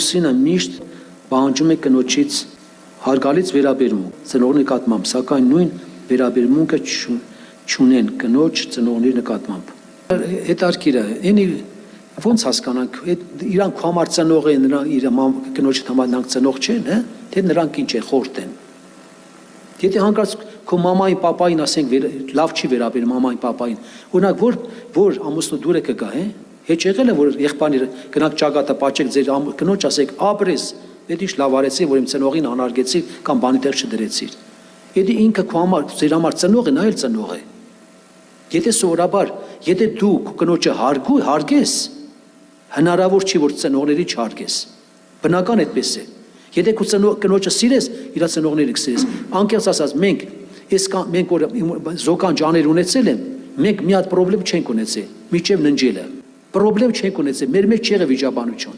Սինը միշտ պահանջում է կնոջից հարգալից վերաբերմունք ծնողների նկատմամբ, սակայն նույն վերաբերմունքը չունեն կնոջ ծնողների նկատմամբ։ Հետարքիր է, այնի ոնց հասկանանք, իրանք համար ծնող են, իր կնոջը համար նրանք ծնող չեն, թե նրանք ինչ է խորտ են։ Եթե հանկարծ քո մամային, պապային ասենք լավ չի վերաբերում մամային, պապային, օրինակ որ ամուսնու դուրը կգա, Հետ եղել է, որ եղբայրները գնաք ճակատը պաճեք ձեր կնոջ ասեք ապրես, այդ ինչ լավ արեցի, որ իմ ծնողին անարգեցի կամ բանի տեղ չդրեցիր։ Եթե ինքը քո համար ձեր համար ծնող է, նա էլ ծնող է։ Եթե սովորաբար, եթե դու քո կնոջը հարգես, հնարավոր չի որ ծնողների չհարգես։ Բնական այդպես է։ Եթե քո կնոջը սիրես, իր ծնողները կսիրես։ Անկեղծ ասած, մենք որ զոկան ջաներ ունեցել են, մենք մի հատ խնդրեմ չենք ունեցել, միջև ննջելը։ Պրոբլեմ չենք ունեցել, մեր մեջ չեղավ վիճաբանություն։